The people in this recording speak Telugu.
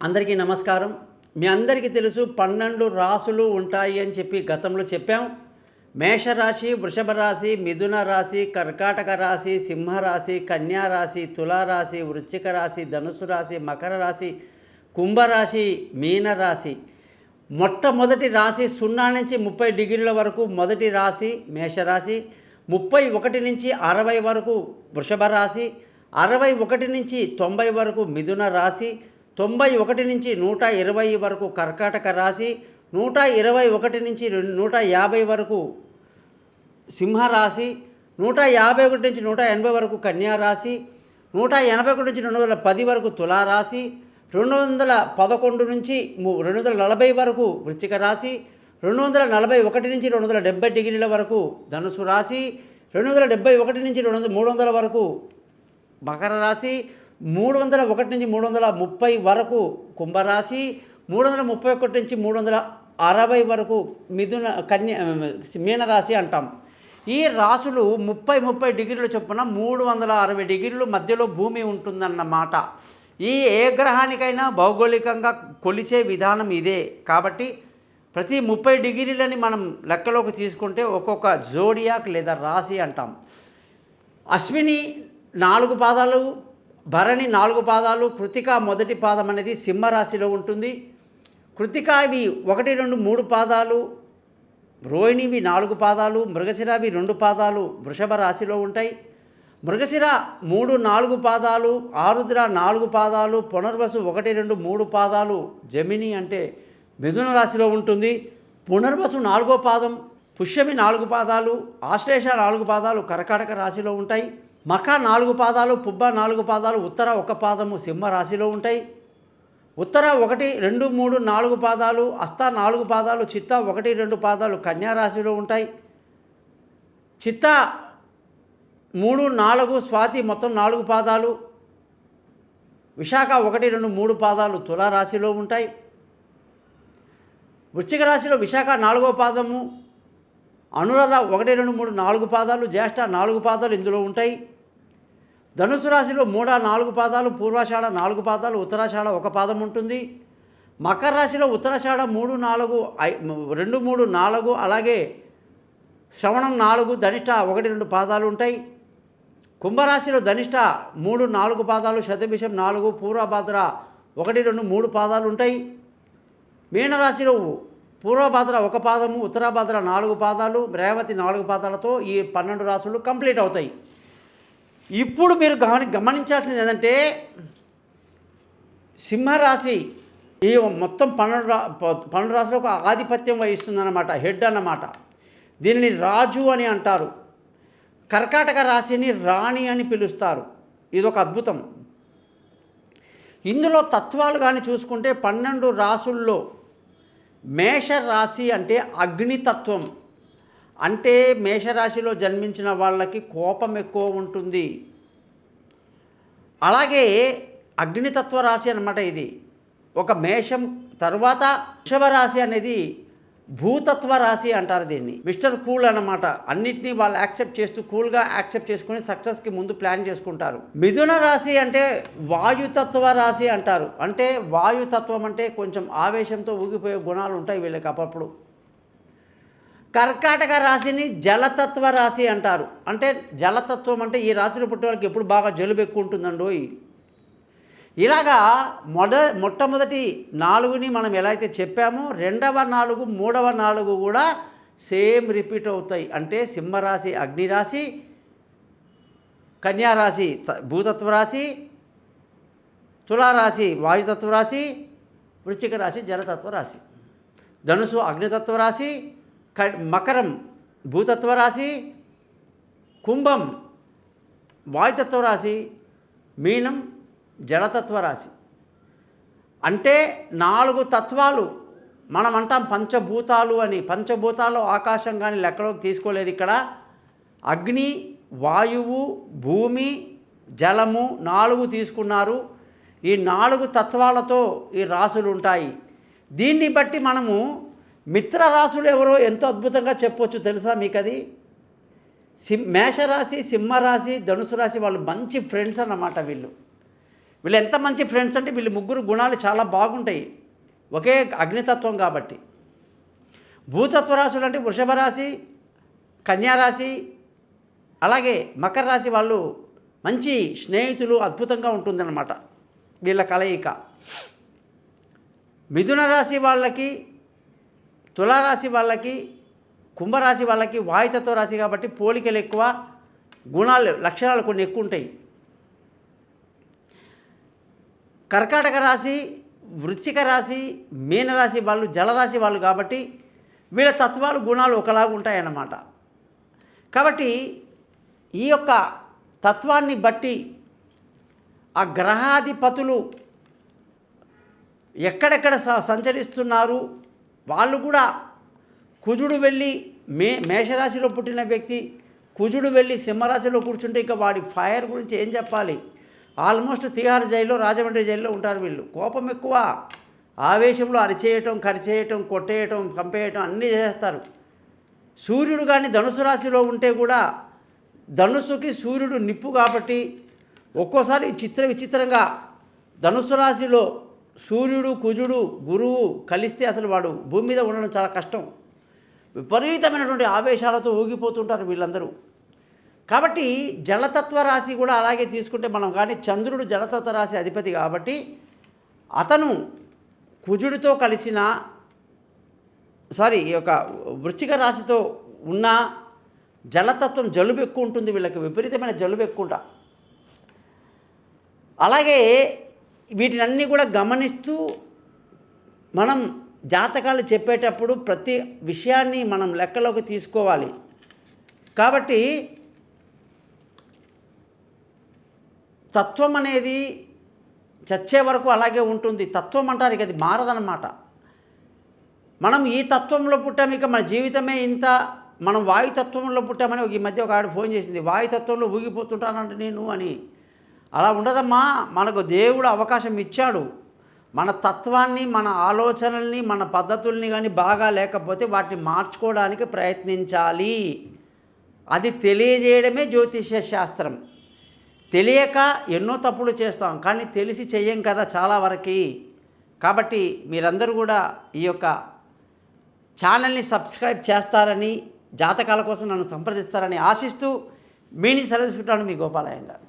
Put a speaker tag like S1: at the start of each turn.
S1: అందరికీ నమస్కారం. మీ అందరికీ తెలుసు 12 రాసులు ఉంటాయి అని చెప్పి గతంలో చెప్పాం. మేషరాశి, వృషభ రాశి, మిథున రాశి, కర్కాటక రాశి, సింహరాశి, కన్యా రాశి, తులారాశి, వృశ్చిక రాశి, ధనుసు రాశి, మకర రాశి, కుంభరాశి, మీనరాశి. మొట్టమొదటి రాశి 0 నుంచి 30 డిగ్రీల వరకు మొదటి రాశి మేషరాశి, 31 నుంచి 60 వరకు వృషభ రాశి, 61 నుంచి 90 వరకు మిథున రాశి, 91 నుంచి 120 వరకు కర్కాటక రాశి, 121 నుంచి 150 వరకు సింహరాశి, 151 నుంచి 180 వరకు కన్యా రాశి, 181 నుంచి 210 వరకు తులారాశి, 211 నుంచి 240 వరకు వృశ్చిక రాశి, 241 నుంచి 270 డిగ్రీల వరకు ధనుసు రాశి, 271 నుంచి 300 వరకు మకర రాశి, 301 నుంచి 330 వరకు కుంభరాశి, 331 నుంచి 360 వరకు మీనరాశి అంటాం. ఈ రాశులు 30 డిగ్రీల చొప్పున 360 డిగ్రీల మధ్యలో భూమి ఉంటుందన్నమాట. ఈ ఏ గ్రహానికైనా భౌగోళికంగా కొలిచే విధానం ఇదే. కాబట్టి ప్రతి 30 డిగ్రీలని మనం లెక్కలోకి తీసుకుంటే ఒక్కొక్క జోడియాక్ లేదా రాశి అంటాం. అశ్విని 4 పాదాలు, భరణి 4 పాదాలు, కృతిక మొదటి పాదం అనేది సింహరాశిలో ఉంటుంది. కృతిక ఇవి 1, 2, 3 పాదాలు, రోహిణివి 4 పాదాలు, మృగశిరవి 2 పాదాలు వృషభ రాశిలో ఉంటాయి. మృగశిర 3, 4 పాదాలు, ఆరుద్ర 4 పాదాలు, పునర్వసు 1, 2, 3 పాదాలు జమిని అంటే మిథున రాశిలో ఉంటుంది. పునర్వసు 4వ పాదం, పుష్యమి 4 పాదాలు, ఆశ్లేష 4 పాదాలు కర్కాటక రాశిలో ఉంటాయి. మఖ 4 పాదాలు, పుబ్బ 4 పాదాలు, ఉత్తర 1 పాదము సింహరాశిలో ఉంటాయి. ఉత్తర 1, 2, 3, 4 పాదాలు, హస్త 4 పాదాలు, చిత్త 1, 2 పాదాలు కన్యా రాశిలో ఉంటాయి. చిత్త 3, 4, స్వాతి మొత్తం 4 పాదాలు, విశాఖ 1, 2, 3 పాదాలు తులారాశిలో ఉంటాయి. వృశ్చిక రాశిలో విశాఖ 4వ పాదము, అనురాధ 1, 2, 3, 4 పాదాలు, జ్యేష్ఠ 4 పాదాలు ఇందులో ఉంటాయి. ధనుసు రాశిలో 3, 4 పాదాలు, పూర్వాషాఢ 4 పాదాలు, ఉత్తరాషాఢ 1 పాదం ఉంటుంది. మకర రాశిలో ఉత్తరాషాఢ 3, 4, 2, 3, 4 అలాగే శ్రవణం 4, ధనిష్ట 1, 2 పాదాలు ఉంటాయి. కుంభరాశిలో ధనిష్ట 3, 4 పాదాలు, శతభిషం 4, పూర్వభాద్ర 1, 2, 3 పాదాలు ఉంటాయి. మీనరాశిలో పూర్వభాద్ర 1 పాదము, ఉత్తరాభాద్ర 4 పాదాలు, రేవతి 4 పాదాలతో ఈ 12 రాశులు కంప్లీట్ అవుతాయి. ఇప్పుడు మీరు గమనించాల్సింది ఏంటంటే సింహరాశి ఈ మొత్తం 12 రాశులకు ఆధిపత్యం వహిస్తుందన్నమాట, హెడ్ అన్నమాట. దీనిని రాజు అని అంటారు. కర్కాటక రాశిని రాణి అని పిలుస్తారు. ఇదొక అద్భుతం. ఇందులో తత్వాలు కానీ చూసుకుంటే 12 రాశుల్లో మేషరాశి అంటే అగ్నితత్వం. అంటే మేషరాశిలో జన్మించిన వాళ్ళకి కోపం ఎక్కువ ఉంటుంది. అలాగే అగ్నితత్వ రాశి అన్నమాట ఇది. ఒక మేషం తర్వాత వృషభ రాశి అనేది భూతత్వ రాశి అంటారు దీన్ని. మిస్టర్ కూల్ అన్నమాట. అన్నిటినీ వాళ్ళు యాక్సెప్ట్ చేస్తూ కూల్గా యాక్సెప్ట్ చేసుకుని సక్సెస్కి ముందు ప్లాన్ చేసుకుంటారు. మిథున రాశి అంటే వాయుతత్వ రాశి అంటారు. అంటే వాయుతత్వం అంటే కొంచెం ఆవేశంతో ఊగిపోయే గుణాలు ఉంటాయి వీళ్ళకి అప్పుడప్పుడు. కర్కాటక రాశిని జలతత్వ రాశి అంటారు. అంటే జలతత్వం అంటే ఈ రాశిలో పుట్టే వాళ్ళకి ఎప్పుడు బాగా జలుబు ఎక్కువ ఉంటుందండోయ్. ఇలాగా మొట్టమొదటి 4ని మనం ఎలా అయితే చెప్పామో 2వ 4, 3వ 4 కూడా సేమ్ రిపీట్ అవుతాయి. అంటే సింహరాశి అగ్నిరాశి, కన్యారాశి భూతత్వ రాశి, తులారాశి వాయుతత్వ రాశి, వృశ్చిక రాశి జలతత్వ రాశి, ధనుసు అగ్నితత్వ రాశి, మకరం భూతత్వ రాశి, కుంభం వాయుతత్వ రాశి, మీనం జలతత్వ రాశి. అంటే 4 తత్వాలు మనం అంటాం పంచభూతాలు అని. పంచభూతాలు ఆకాశం కానీ లెక్కలోకి తీసుకోలేదు ఇక్కడ. అగ్ని, వాయువు, భూమి, జలము 4 తీసుకున్నారు. ఈ 4 తత్వాలతో ఈ రాశులు ఉంటాయి. దీన్ని బట్టి మనము మిత్రరాశులు ఎవరో ఎంతో అద్భుతంగా చెప్పొచ్చు తెలుసా మీకు అది? మేషరాశి, సింహరాశి, ధనుసు రాశి వాళ్ళు మంచి ఫ్రెండ్స్ అన్నమాట వీళ్ళు. వీళ్ళు ఎంత మంచి ఫ్రెండ్స్ అంటే వీళ్ళు ముగ్గురు గుణాలు చాలా బాగుంటాయి, ఒకే అగ్నితత్వం కాబట్టి. భూతత్వ రాశులు అంటే వృషభ రాశి, కన్యా రాశి, అలాగే మకర రాశి వాళ్ళు మంచి స్నేహితులు, అద్భుతంగా ఉంటుందన్నమాట వీళ్ళ కలయిక. మిథున రాశి వాళ్ళకి, తులారాశి వాళ్ళకి, కుంభరాశి వాళ్ళకి వాయుతత్వ రాశి కాబట్టి పోలికలు ఎక్కువ, గుణాలు లక్షణాలు కొన్ని ఎక్కువ ఉంటాయి. కర్కాటక రాశి, వృశ్చిక రాశి, మీనరాశి వాళ్ళు జలరాశి వాళ్ళు కాబట్టి వీళ్ళ తత్వాలు గుణాలు ఒకలాగా ఉంటాయన్నమాట. కాబట్టి ఈ యొక్క తత్వాన్ని బట్టి ఆ గ్రహాధిపతులు ఎక్కడెక్కడ సంచరిస్తున్నారు, వాళ్ళు కూడా కుజుడు వెళ్ళి మేషరాశిలో పుట్టిన వ్యక్తి కుజుడు వెళ్ళి సింహరాశిలో కూర్చుంటే ఇక వాడి ఫైర్ గురించి ఏం చెప్పాలి. ఆల్మోస్ట్ తిహార్ జైల్లో, రాజమండ్రి జైల్లో ఉంటారు వీళ్ళు. కోపం ఎక్కువ, ఆవేశంలో అరిచేయటం, కరిచేయటం, కొట్టేయటం, కంపేయటం అన్నీ చేస్తారు. సూర్యుడు కానీ ధనుసు రాశిలో ఉంటే కూడా ధనుస్సుకి సూర్యుడు నిప్పు కాబట్టి ఒక్కోసారి విచిత్రంగా ధనుసు రాశిలో సూర్యుడు, కుజుడు, గురువు కలిస్తే అసలు వాడు భూమి మీద ఉండడం చాలా కష్టం. విపరీతమైనటువంటి ఆవేశాలతో ఊగిపోతుంటారు వీళ్ళందరూ. కాబట్టి జలతత్వ రాశి కూడా అలాగే తీసుకుంటే మనం కానీ చంద్రుడు జలతత్వ రాశి అధిపతి కాబట్టి అతను కుజుడితో కలిసిన ఈ యొక్క వృశ్చిక రాశితో ఉన్న జలతత్వం జలుబు ఎక్కువ ఉంటుంది వీళ్ళకి, విపరీతమైన జలుబు ఎక్కువ. అలాగే వీటినన్నీ కూడా గమనిస్తూ మనం జాతకాలు చెప్పేటప్పుడు ప్రతి విషయాన్ని మనం లెక్కలోకి తీసుకోవాలి. కాబట్టి తత్వం అనేది చచ్చే వరకు అలాగే ఉంటుంది. తత్వం అంటారు ఇక అది మారదన్నమాట. మనం ఈ తత్వంలో పుట్టాము, ఇక మన జీవితమే ఇంత, మనం వాయుతత్వంలో పుట్టామని ఈ మధ్య ఒక ఆవిడ ఫోన్ చేసింది, వాయుతత్వంలో ఊగిపోతుంటానంటే నేను అని. అలా ఉండదమ్మా, మనకు దేవుడు అవకాశం ఇచ్చాడు. మన తత్వాన్ని, మన ఆలోచనల్ని, మన పద్ధతుల్ని కానీ బాగా లేకపోతే వాటిని మార్చుకోవడానికి ప్రయత్నించాలి. అది తెలియజేయడమే జ్యోతిష్య శాస్త్రం. తెలియక ఎన్నో తప్పులు చేస్తాం, కానీ తెలిసి చెయ్యం కదా చాలా వరకు. కాబట్టి మీరందరూ కూడా ఈ యొక్క ఛానల్ని సబ్స్క్రైబ్ చేస్తారని, జాతకాల కోసం నన్ను సంప్రదిస్తారని ఆశిస్తూ మీ నుంచి సెలవు తీసుకుంటాను, మీ గోపాలయ్య గారు.